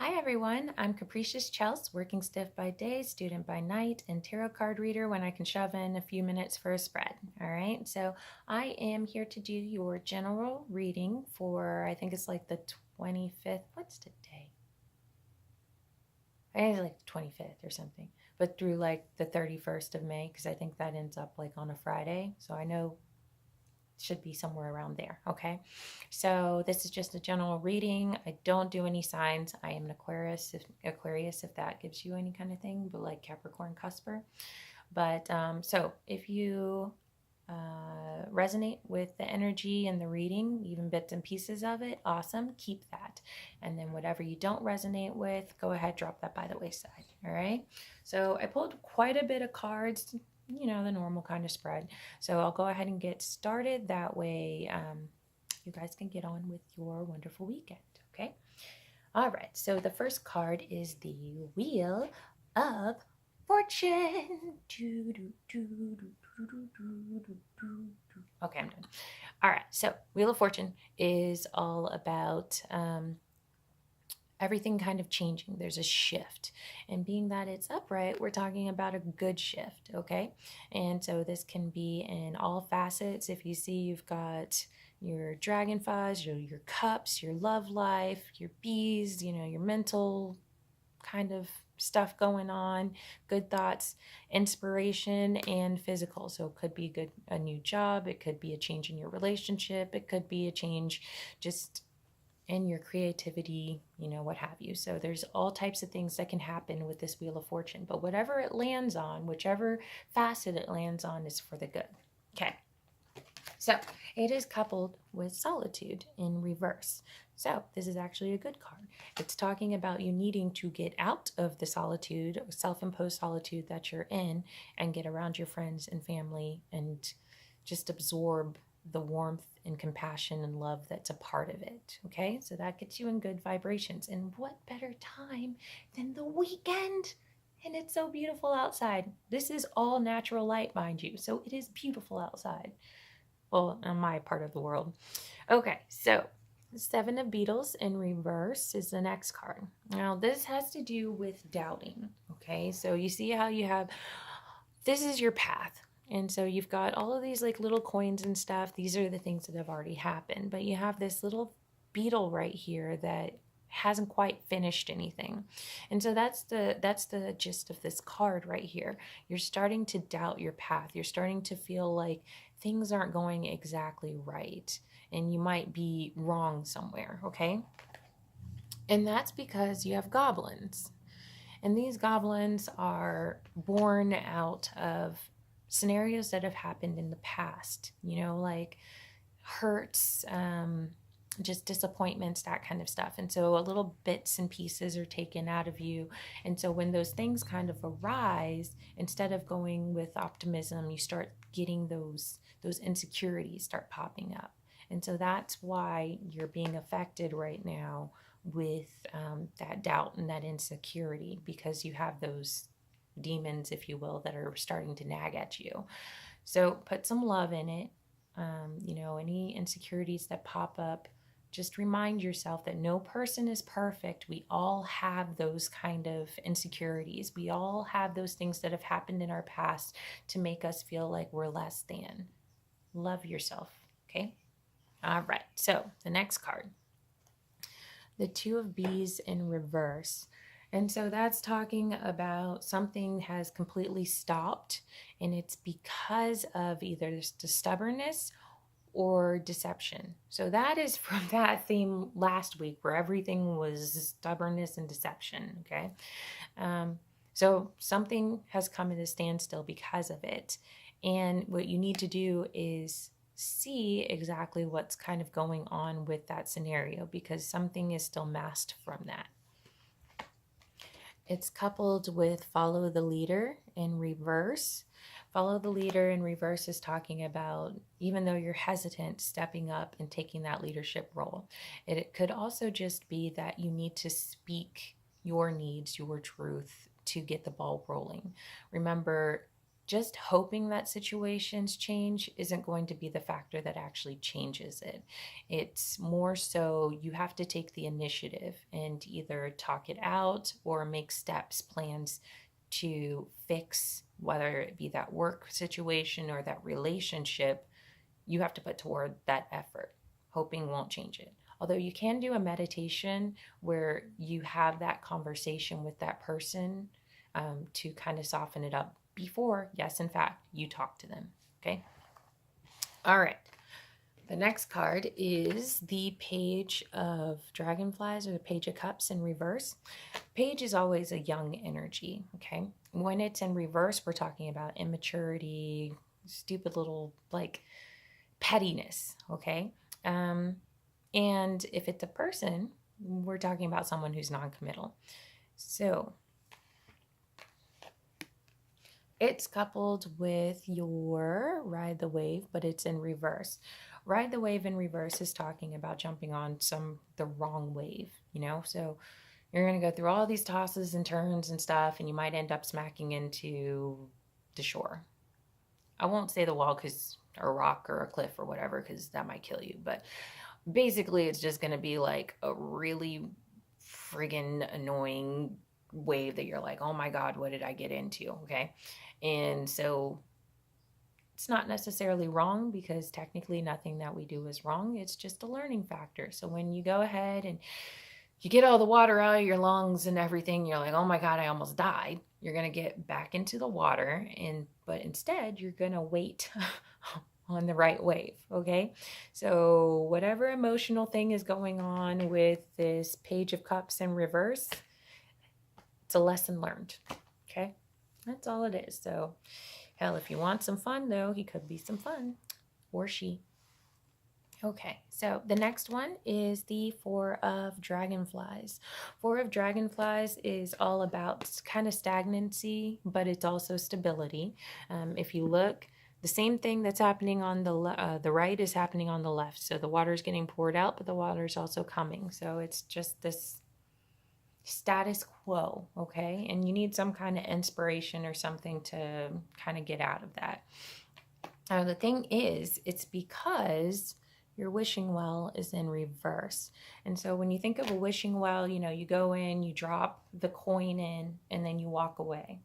Hi everyone, I'm Capricious Chels, working stiff by day, student by night, and tarot card reader when I can shove in a few minutes for a spread. All right, so I am here to do your general reading for, I think it's like the 25th. What's today? I think it's like the 25th or something, but through like the 31st of May, because I think that ends up like on a Friday. So I know should be somewhere around there. Okay, so this is just a general reading. I don't do any signs. I am an Aquarius, if that gives you any kind of thing, but like Capricorn cusper. But so if you resonate with the energy and the reading, even bits and pieces of it, awesome, keep that. And then whatever you don't resonate with, go ahead, drop that by the wayside. All right, so I pulled quite a bit of cards, the normal kind of spread. So I'll go ahead and get started. That way you guys can get on with your wonderful weekend. Okay, all right, so the first card is the Wheel of Fortune. Okay, I'm done. All right, so Wheel of Fortune is all about everything kind of changing. There's a shift. And being that it's upright, we're talking about a good shift, okay? And so this can be in all facets. If you see you've got your dragonflies, your cups, your love life, your bees, your mental kind of stuff going on, good thoughts, inspiration, and physical. So it could be a new job, it could be a change in your relationship, it could be a change just in your creativity, what have you. So there's all types of things that can happen with this Wheel of Fortune, but whatever it lands on, whichever facet it lands on, is for the good. Okay. So it is coupled with solitude in reverse. So this is actually a good card. It's talking about you needing to get out of the solitude, self-imposed solitude that you're in, and get around your friends and family and just absorb the warmth and compassion and love that's a part of it. Okay, so that gets you in good vibrations. And what better time than the weekend? And it's so beautiful outside. This is all natural light, mind you. So it is beautiful outside. Well, in my part of the world. Okay, so Seven of Beetles in reverse is the next card. Now, this has to do with doubting. Okay, so you see how you have this is your path. And so you've got all of these like little coins and stuff. These are the things that have already happened. But you have this little beetle right here that hasn't quite finished anything. And so that's the gist of this card right here. You're starting to doubt your path. You're starting to feel like things aren't going exactly right and you might be wrong somewhere, okay? And that's because you have goblins. And these goblins are born out of scenarios that have happened in the past, like hurts, just disappointments, that kind of stuff. And so a little bits and pieces are taken out of you. And so when those things kind of arise, instead of going with optimism, you start getting those insecurities start popping up. And so that's why you're being affected right now with that doubt and that insecurity, because you have those demons, if you will, that are starting to nag at you. So put some love in it. Any insecurities that pop up, just remind yourself that no person is perfect. We all have those kind of insecurities. We all have those things that have happened in our past to make us feel like we're less than. Love yourself, okay? All right, so the next card, the Two of Bees in reverse. And so that's talking about something has completely stopped, and it's because of either the stubbornness or deception. So that is from that theme last week where everything was stubbornness and deception, okay? So something has come to a standstill because of it. And what you need to do is see exactly what's kind of going on with that scenario, because something is still masked from that. It's coupled with follow the leader in reverse. Follow the leader in reverse is talking about, even though you're hesitant, stepping up and taking that leadership role. It could also just be that you need to speak your needs, your truth, to get the ball rolling. Remember, just hoping that situations change isn't going to be the factor that actually changes it. It's more so you have to take the initiative and either talk it out or make steps, plans to fix, whether it be that work situation or that relationship. You have to put toward that effort. Hoping won't change it. Although you can do a meditation where you have that conversation with that person, to kind of soften it up before, yes, in fact, you talk to them. Okay. All right. The next card is the Page of Dragonflies, or the Page of Cups in reverse. Page is always a young energy. Okay. When it's in reverse, we're talking about immaturity, stupid little like pettiness. Okay. And if it's a person, we're talking about someone who's non-committal. So it's coupled with your Ride the Wave, but it's in reverse. Ride the Wave in reverse is talking about jumping on the wrong wave, So you're going to go through all these tosses and turns and stuff, and you might end up smacking into the shore. I won't say the wall because a rock or a cliff or whatever, because that might kill you. But basically, it's just going to be like a really friggin' annoying wave that you're like, oh my God, what did I get into? Okay. And so it's not necessarily wrong, because technically nothing that we do is wrong. It's just a learning factor. So when you go ahead and you get all the water out of your lungs and everything, you're like, oh my God, I almost died. You're going to get back into the water, but instead you're going to wait on the right wave. Okay. So whatever emotional thing is going on with this Page of Cups in reverse, it's a lesson learned. Okay. That's all it is. So hell, if you want some fun though, he could be some fun, or she. Okay, so the next one is the Four of Dragonflies. Four of Dragonflies is all about kind of stagnancy, but it's also stability. If you look, the same thing that's happening on the right is happening on the left. So the water is getting poured out, but the water is also coming. So it's just this status quo, okay? And you need some kind of inspiration or something to kind of get out of that. Now, the thing is, it's because your wishing well is in reverse. And so when you think of a wishing well, you go in, you drop the coin in, and then you walk away.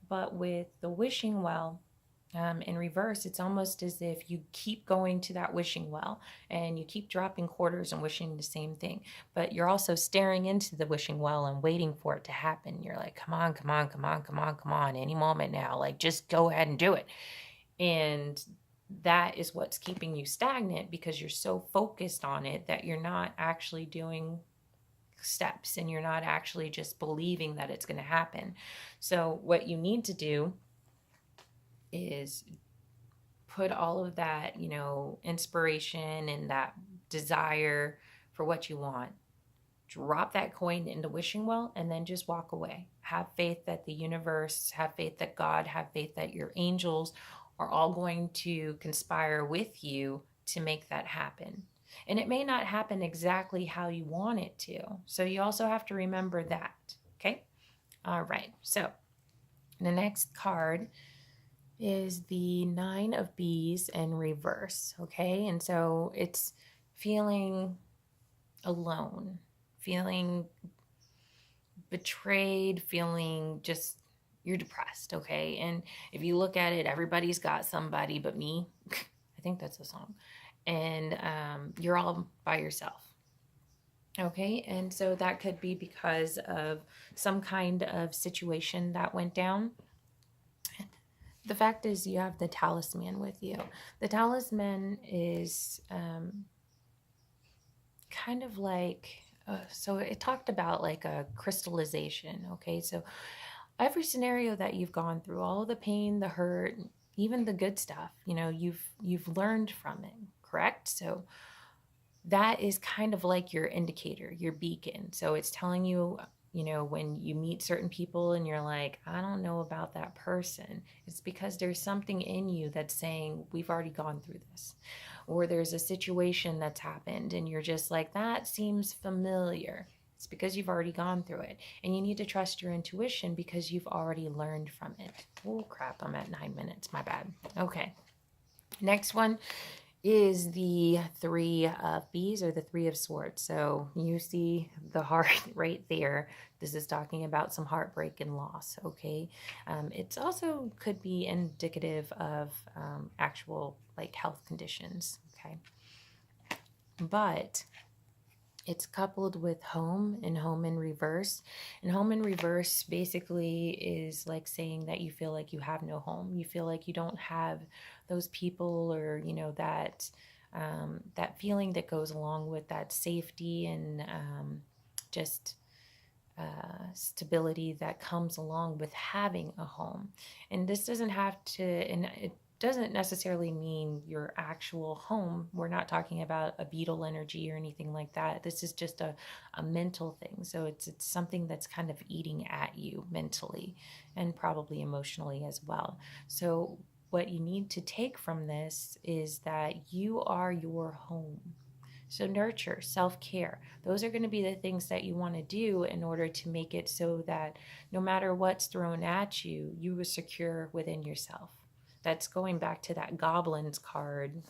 But with the wishing well, in reverse, it's almost as if you keep going to that wishing well and you keep dropping quarters and wishing the same thing, but you're also staring into the wishing well and waiting for it to happen. You're like, come on, come on, come on, come on, come on, any moment now, like just go ahead and do it. And that is what's keeping you stagnant, because you're so focused on it that you're not actually doing steps, and you're not actually just believing that it's going to happen. So what you need to do is put all of that, inspiration and that desire for what you want, drop that coin into wishing well, and then just walk away. Have faith that the universe, have faith that God, have faith that your angels are all going to conspire with you to make that happen. And it may not happen exactly how you want it to. So you also have to remember that. Okay. All right. So the next card is the Nine of Bees in reverse. Okay. And so it's feeling alone, feeling betrayed, feeling just, you're depressed. Okay. And if you look at it, everybody's got somebody but me. I think that's a song. And you're all by yourself. Okay. And so that could be because of some kind of situation that went down. The fact is, you have the talisman with you. The talisman is kind of like, so it talked about like a crystallization. Okay. So every scenario that you've gone through, all of the pain, the hurt, even the good stuff, you've learned from it, correct? So that is kind of like your indicator, your beacon. So it's telling you, when you meet certain people and you're like, I don't know about that person, it's because there's something in you that's saying, we've already gone through this. Or there's a situation that's happened and you're just like, that seems familiar. It's because you've already gone through it. And you need to trust your intuition because you've already learned from it. Oh, crap. I'm at 9 minutes. My bad. Okay. Next one is the Three of Bees, or the Three of Swords. So you see the heart right there. This is talking about some heartbreak and loss, okay? It's also could be indicative of actual like health conditions, okay? But it's coupled with home and home in reverse. And home in reverse basically is like saying that you feel like you have no home. You feel like you don't have those people, or, you know, that that feeling that goes along with that safety and just stability that comes along with having a home. And this doesn't have to, and it doesn't necessarily mean your actual home. We're not talking about a beetle energy or anything like that. This is just a mental thing. So it's something that's kind of eating at you mentally and probably emotionally as well. So what you need to take from this is that you are your home. So nurture, self-care. Those are going to be the things that you want to do in order to make it so that no matter what's thrown at you, you are secure within yourself. That's going back to that goblins card.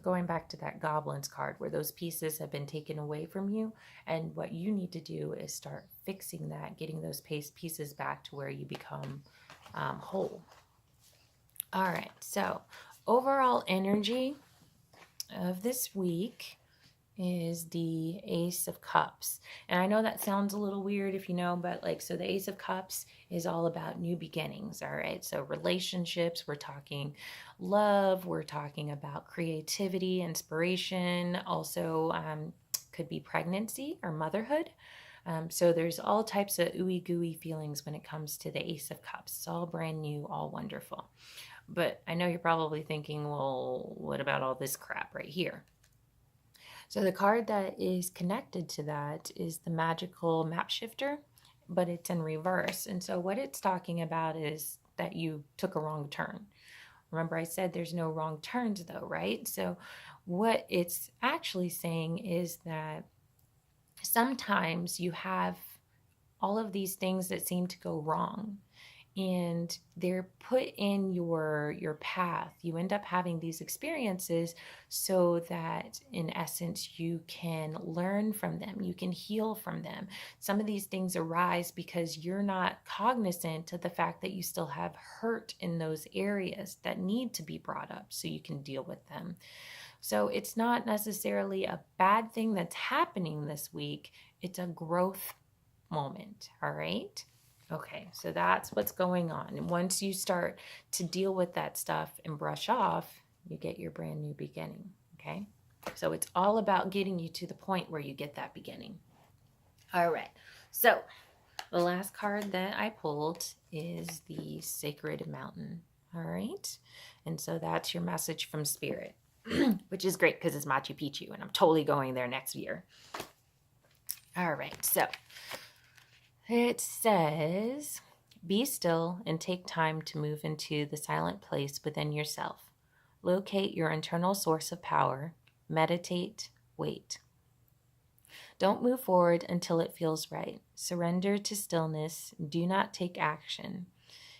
Going back to that goblins card where those pieces have been taken away from you. And what you need to do is start fixing that, getting those pieces back to where you become whole. All right, so overall energy of this week is the Ace of Cups. And I know that sounds a little weird if you know, but like, so the Ace of Cups is all about new beginnings, all right? So relationships, we're talking love, we're talking about creativity, inspiration, also could be pregnancy or motherhood. So there's all types of ooey gooey feelings when it comes to the Ace of Cups. It's all brand new, all wonderful. But I know you're probably thinking, well, what about all this crap right here? So the card that is connected to that is the Magical Map Shifter, but it's in reverse. And so what it's talking about is that you took a wrong turn. Remember I said there's no wrong turns though, right? So what it's actually saying is that sometimes you have all of these things that seem to go wrong, and they're put in your path. You end up having these experiences so that in essence you can learn from them, you can heal from them. Some of these things arise because you're not cognizant of the fact that you still have hurt in those areas that need to be brought up so you can deal with them. So it's not necessarily a bad thing that's happening this week, it's a growth moment. All right. Okay, so that's what's going on. And once you start to deal with that stuff and brush off, you get your brand new beginning, okay? So it's all about getting you to the point where you get that beginning. All right, so the last card that I pulled is the Sacred Mountain, all right? And so that's your message from Spirit, which is great because it's Machu Picchu, and I'm totally going there next year. All right, so it says, be still and take time to move into the silent place within yourself. Locate your internal source of power. Meditate, wait. Don't move forward until it feels right. Surrender to stillness. Do not take action.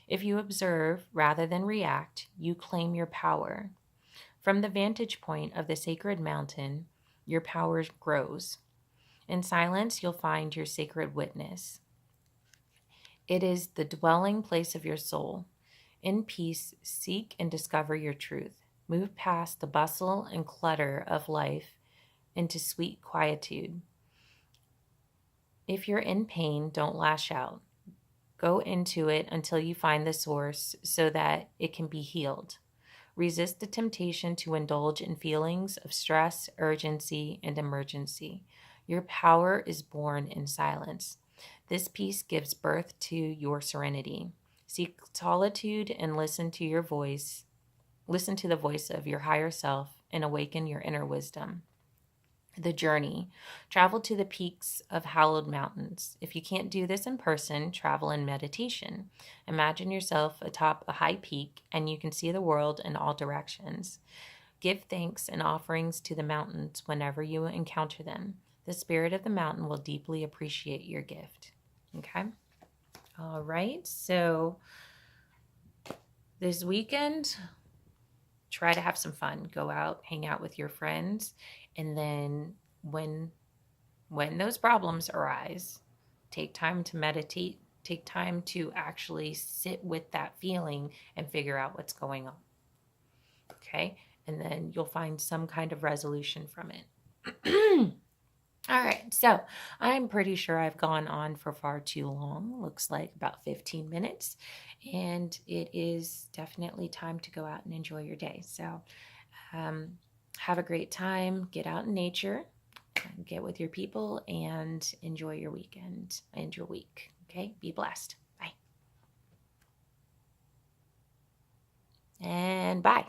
If you observe rather than react, you claim your power. From the vantage point of the sacred mountain, your power grows. In silence, you'll find your sacred witness. It is the dwelling place of your soul. In peace, seek and discover your truth. Move past the bustle and clutter of life into sweet quietude. If you're in pain, don't lash out. Go into it until you find the source so that it can be healed. Resist the temptation to indulge in feelings of stress, urgency, and emergency. Your power is born in silence. This peace gives birth to your serenity. Seek solitude and listen to your voice. Listen to the voice of your higher self and awaken your inner wisdom. The journey. Travel to the peaks of hallowed mountains. If you can't do this in person, travel in meditation. Imagine yourself atop a high peak and you can see the world in all directions. Give thanks and offerings to the mountains whenever you encounter them. The spirit of the mountain will deeply appreciate your gift. Okay? All right. So this weekend, try to have some fun. Go out, hang out with your friends, and then when those problems arise, take time to meditate. Take time to actually sit with that feeling and figure out what's going on. Okay? And then you'll find some kind of resolution from it. All right, so I'm pretty sure I've gone on for far too long. Looks like about 15 minutes. And it is definitely time to go out and enjoy your day. So have a great time. Get out in nature. Get with your people and enjoy your weekend and your week. Okay, be blessed. Bye. And bye.